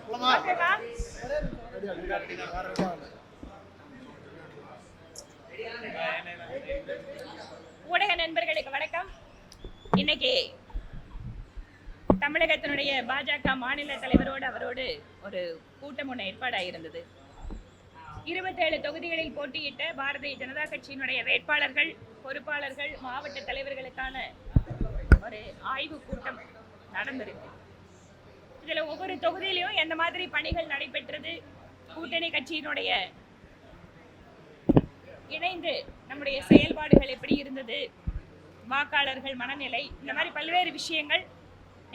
ஊடக நண்பர்களுக்கு வணக்கம். இன்னைக்கு தமிழகத்தினுடைய பாஜக மாநில தலைவரோடு அவரோடு ஒரு கூட்டம் ஒன்று ஏற்பாடாயிருந்தது. 27 தொகுதிகளில் போட்டியிட்ட பாரதிய ஜனதா கட்சியினுடைய வேட்பாளர்கள், பொறுப்பாளர்கள், மாவட்ட தலைவர்களுக்கான ஒரு ஆய்வு கூட்டம் நடந்திருக்கு. இதுல ஒவ்வொரு தொகுதியிலையும் எந்த மாதிரி பணிகள் நடைபெற்றது, கூட்டணி கட்சியினுடைய இணைந்து நம்முடைய செயல்பாடுகள் எப்படி இருந்தது, வாக்காளர்கள் மனநிலை, இந்த மாதிரி பல்வேறு விஷயங்கள்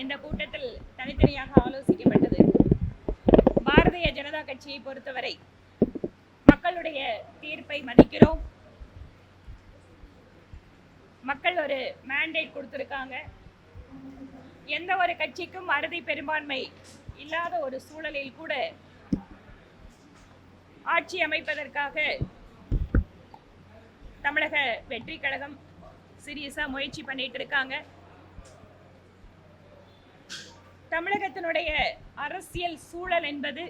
இந்த கூட்டத்தில் தனித்தனியாக ஆலோசிக்கப்பட்டது. பாரதிய ஜனதா கட்சியை பொறுத்தவரை மக்களுடைய தீர்ப்பை மதிக்கிறோம். மக்கள் ஒரு மேண்டேட் கொடுத்திருக்காங்க. எந்த ஒரு கட்சிக்கும் அறுதி பெரும்பான்மை இல்லாத ஒரு சூழலில் கூட ஆட்சி அமைப்பதற்காக தமிழக வெற்றி கழகம் சீரியஸா முயற்சி பண்ணிட்டு இருக்காங்க. தமிழகத்தினுடைய அரசியல் சூழல் என்பது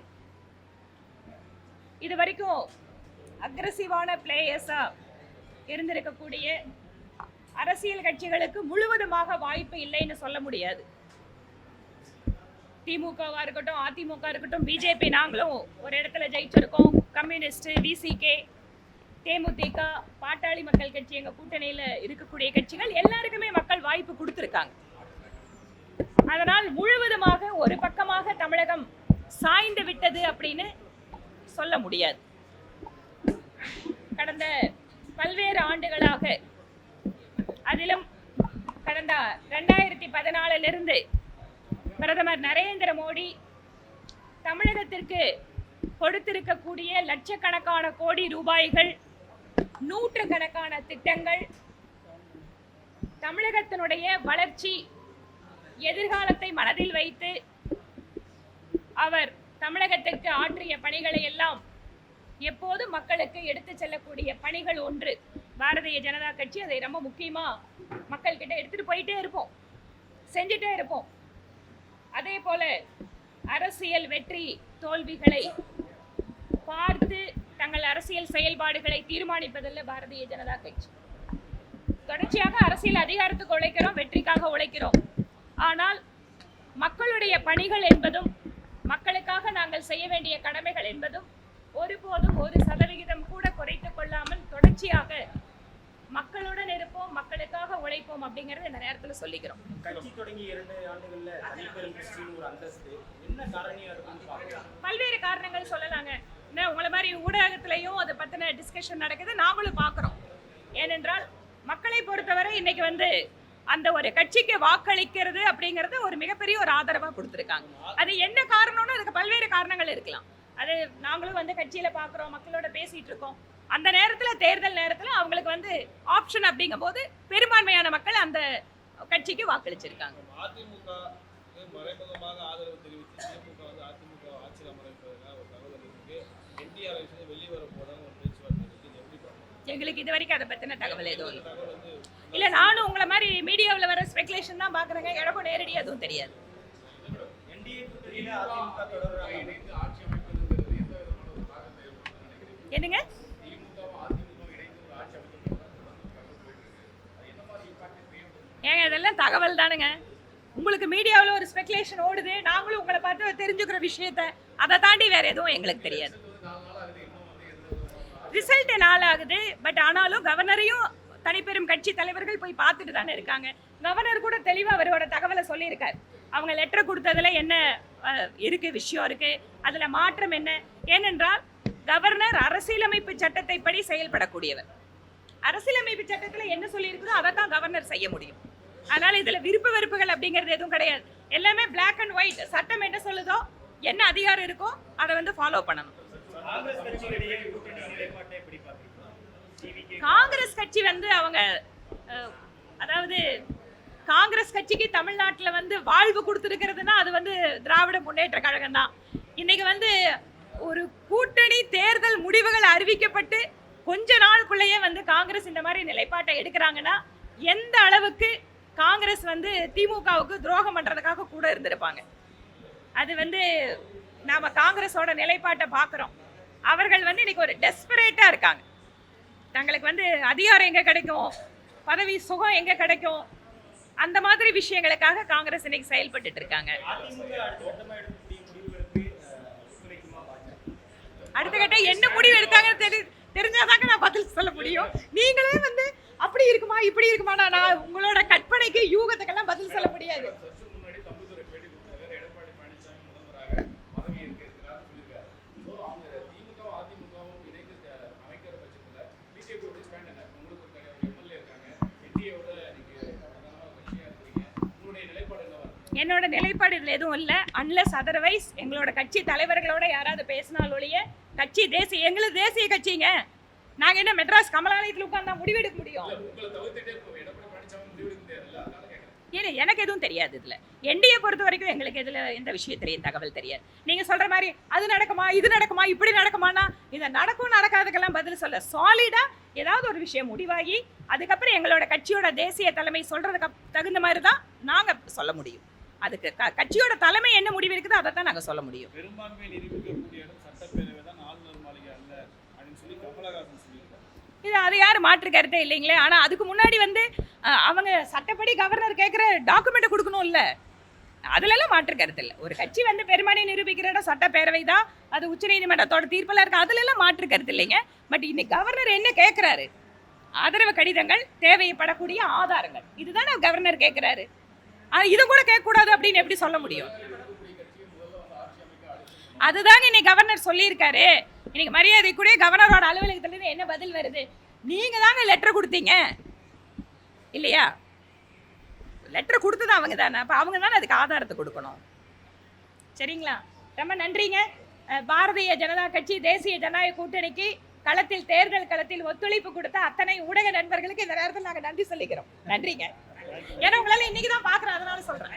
இதுவரைக்கும் அக்ரெசிவான பிளேயர்ஸா இருந்திருக்கக்கூடிய அரசியல் கட்சிகளுக்கு முழுவதுமாக வாய்ப்பு இல்லைன்னு சொல்ல முடியாது. திமுகவா இருக்கட்டும், அதிமுக இருக்கட்டும், பிஜேபி, நாங்களும் ஒரு இடத்துல ஜெயிச்சிருக்கோம். கம்யூனிஸ்ட், விசிகே, தேமுதிக, பாட்டாளி மக்கள் கட்சி, எங்க கூட்டணியில இருக்கக்கூடிய கட்சிகள் எல்லாருக்குமே மக்கள் வாய்ப்பு கொடுத்திருக்காங்க. அதனால் முழுவதுமாக ஒரு பக்கமாக தமிழகம் சாய்ந்து விட்டது அப்படின்னு சொல்ல முடியாது. கடந்த பல்வேறு ஆண்டுகளாக, அதிலும் கடந்த 2014 பிரதமர் நரேந்திர மோடி தமிழகத்திற்கு கொடுத்திருக்கக்கூடிய லட்சக்கணக்கான கோடி ரூபாய்கள், நூற்றுக்கணக்கான திட்டங்கள், தமிழகத்தினுடைய வளர்ச்சி எதிர்காலத்தை மனதில் வைத்து அவர் தமிழகத்திற்கு ஆற்றிய பணிகளை எல்லாம் எப்போது மக்களுக்கு எடுத்து செல்லக்கூடிய பணிகள் ஒன்று. பாரதிய ஜனதா கட்சி அதை ரொம்ப முக்கியமா மக்கள் கிட்ட எடுத்துட்டு போயிட்டே இருப்போம், செஞ்சுட்டே இருப்போம். அதே போல அரசியல் வெற்றி தோல்விகளை பார்த்து தங்கள் அரசியல் செயல்பாடுகளை தீர்மானிப்பதில்லை பாரதிய ஜனதா கட்சி. தொடர்ச்சியாக அரசியல் அதிகாரத்துக்கு உழைக்கிறோம், வெற்றிக்காக உழைக்கிறோம். ஆனால் மக்களுடைய பணிகள் என்பதும், மக்களுக்காக நாங்கள் செய்ய வேண்டிய கடமைகள் என்பதும் ஒருபோதும் 1% கூட குறைத்துக் கொள்ளாமல் தொடர்ச்சியாக மக்களுடன் இருப்போம், மக்களுக்காக உழைப்போம் அப்படிங்கறது இந்த நேரத்தில் சொல்லிக்கிறோம். கட்சி தொடங்கி 2 ஆண்டுகள்ல தனிப்பெரும் கட்சியின் ஒரு அந்தஸ்து என்ன காரணியா இருக்குன்னு பார்க்கலாம். பல்வேறு காரணங்கள் சொல்லலாங்க. உங்களை மாதிரி ஊடகத்திலையும் அதை பத்தின டிஸ்கஷன் நடக்குது, நாங்களும் பார்க்கிறோம். ஏனென்றால் மக்களை பொறுத்தவரை இன்னைக்கு அந்த ஒரு கட்சிக்கு வாக்களிக்கிறது அப்படிங்கிறது ஒரு மிகப்பெரிய ஒரு ஆதரவா கொடுத்துருக்காங்க. அது என்ன காரணம்னு அதுக்கு பல்வேறு காரணங்கள் இருக்கலாம். அது நாங்களும் கட்சியில பாக்குறோம், மக்களோட பேசிட்டு இருக்கோம். அந்த நேரத்துல, தேர்தல் நேரத்துல அவங்களுக்கு ஆப்ஷன் அப்படிங்கும் போது பெரும்பான்மையான மக்கள் அந்த கட்சிக்கு வாக்களிச்சிருக்காங்க. அதிமுக மறைமுகமாக ஆதரவு தெரிவித்து திமுக அதிமுக ஆட்சியில் அமைப்பதற்காக ஒரு தகவல் இருக்கு. என்டிஆர் வெளியே வர போதாங்க ஒரு பேச்சுவார்த்தை இருக்கு. எப்படி பார்க்கணும்? எங்களுக்கு இது வரைக்கும் அதை பத்தின தகவல் எதுவும் இல்ல. நானும் உங்களை மாதிரி மீடியாவில் வர ஸ்பெகுலேஷன் தான் பாக்குறேங்க. எனக்கும் நேரடியாக எதுவும் தெரியாது. என்னங்க? ஏங்க இதெல்லாம் தகவல் தானுங்க. உங்களுக்கு மீடியாவில் ஒரு ஸ்பெகுலேஷன் ஓடுது, நாங்களும் உங்களை பார்த்து தெரிஞ்சுக்கிற விஷயத்த, அதை தாண்டி வேற எதுவும் எங்களுக்கு தெரியாது. ரிசல்ட் நாள் ஆகுது. பட் ஆனாலும் கவர்னரையும் தனிப்பெரும் கட்சி தலைவர்கள் போய் பார்த்துட்டு தானே இருக்காங்க. கவர்னர் கூட தெளிவா அவரோட தகவலை சொல்லியிருக்காரு. அவங்க லெட்டர் கொடுத்ததுல என்ன இருக்கு, விஷயம் இருக்கு, அதுல மாற்றம் என்ன. ஏனென்றால் கவர்னர் அரசியலமைப்பு சட்டத்தை படி செயல்படக்கூடியவர். அரசியலமைப்பு சட்டத்துல என்ன சொல்லி இருக்குதோ அதை தான் கவர்னர் செய்ய முடியும். அதனால இதுல விருப்பு வெறுப்புகள் அப்படிங்கிறது எதுவும் கிடையாது. எல்லாமே பிளாக் அண்ட் ஒயிட். சட்டம் என்ன சொல்லுதோ, என்ன அதிகாரம் இருக்கோ அதை ஃபாலோ பண்ணணும். காங்கிரஸ் கட்சி அவங்க அதாவது காங்கிரஸ் கட்சிக்கு தமிழ்நாட்டில் வாழ்வு கொடுத்துருக்கிறதுனா அது திராவிட முன்னேற்ற கழகம் தான். இன்னைக்கு ஒரு கூட்டணி தேர்தல் முடிவுகள் அறிவிக்கப்பட்டு கொஞ்ச நாளுக்குள்ளேயே காங்கிரஸ் இந்த மாதிரி நிலைப்பாட்டை எடுக்கிறாங்கன்னா எந்த அளவுக்கு காங்கிரஸ் திமுகவுக்கு துரோகம் பண்றதுக்காக கூட இருந்திருப்பாங்க. அது நாம காங்கிரஸோட நிலைப்பாட்டை பார்க்குறோம். அவர்கள் இன்னைக்கு ஒரு டெஸ்பரேட்டா இருக்காங்க. தங்களுக்கு அதிகாரம் எங்க கிடைக்கும், பதவி சுகம் எங்க கிடைக்கும், அந்த மாதிரி விஷயங்களுக்காக காங்கிரஸ் இன்னைக்கு செயல்பட்டு இருக்காங்க. அடுத்த கட்டம் என்ன முடிவு எடுத்தாங்கன்னு தெரிஞ்சாதாங்க நான் பதில் சொல்ல முடியும். நீங்களே அப்படி இருக்குமா இப்படி இருக்குமா, நான் உங்களோட கற்பனைக்கு யூகத்துக்கெல்லாம் பதில் சொல்ல முடியாது. என்னோட நிலைப்பாடு இதில் எதுவும் இல்லை. அன்லெஸ் அதர்வைஸ் எங்களோட கட்சி தலைவர்களோட யாராவது பேசினால் ஒழிய கட்சி எங்களுக்கு தேசிய கட்சிங்க. நாங்கள் என்ன மெட்ராஸ் கமலாலயத்தில் உட்கார்ந்தா முடிவெடுக்க முடியும்? ஏன்னா எனக்கு எதுவும் தெரியாது. இதில் என்டிஏ பொறுத்த வரைக்கும் எங்களுக்கு இதில் எந்த விஷயத்திலையும் தகவல் தெரியாது. நீங்கள் சொல்கிற மாதிரி அது நடக்குமா இது நடக்குமா இப்படி நடக்குமானா, இதை நடக்கும் நடக்காதுக்கெல்லாம் பதில் சொல்ல சாலிடாக ஏதாவது ஒரு விஷயம் முடிவாகி அதுக்கப்புறம் எங்களோட கட்சியோட தேசிய தலைமை சொல்கிறதுக்கு தகுந்த மாதிரி தான் நாங்கள் சொல்ல முடியும். அதுக்கு கட்சியோட தலைமை என்ன முடிவு இருக்குதோ அதை தான் நாங்கள் சொல்ல முடியும். பெரும்பான்மை நிரூபிக்கக்கூடிய இடம் சட்டப்பேரவை தான், ஆளுநர் மாளிகை அல்ல அப்படின்னு சொல்லி கமலஹாசன் சொல்லியிருக்காங்க. இது அது யாரும் மாற்று கருத்தே இல்லைங்களே. ஆனால் அதுக்கு முன்னாடி அவங்க சட்டப்படி கவர்னர் கேட்குற டாக்குமெண்ட்டை கொடுக்கணும் இல்லை, அதுலலாம் மாற்று கருத்து இல்லை. ஒரு கட்சி பெரும்பான்மை நிரூபிக்கிற இடம் சட்டப்பேரவை தான், அது உச்சநீதிமன்றத்தோட தீர்ப்பெல்லாம் இருக்குது, அதுலலாம் மாற்று கருத்து இல்லைங்க. பட் இன்னைக்கு கவர்னர் என்ன கேட்குறாரு, ஆதரவு கடிதங்கள், தேவைப்படக்கூடிய ஆதாரங்கள், இதுதானே கவர்னர் கேட்குறாரு. இது கூட கேட்கக்கூடாது அப்படின்னு எப்படி சொல்ல முடியும்? அதுதாங்க இன்னைக்கு கவர்னர் சொல்லியிருக்காரு. இன்னைக்கு மரியாதை கூட கவர்னரோட அலுவலகத்திலிருந்து என்ன பதில் வருது, நீங்க தாங்க லெட்டர் கொடுத்தீங்க இல்லையா? லெட்டர் கொடுத்தது அவங்க தானே, அப்போ அவங்க தானே அதுக்கு ஆதாரத்தை கொடுக்கணும். சரிங்களா? ரொம்ப நன்றிங்க. பாரதிய ஜனதா கட்சி தேசிய ஜனநாயக கூட்டணிக்கு தேர்தல் களத்தில் ஒத்துழைப்பு கொடுத்த அத்தனை ஊடக நண்பர்களுக்கு இந்த நேரத்தில் நாங்கள் நன்றி சொல்லிக்கிறோம். நன்றிங்க. ஏன்னா உங்களால இன்னைக்கு தான் பார்க்குறேன், அதனால சொல்றேன்.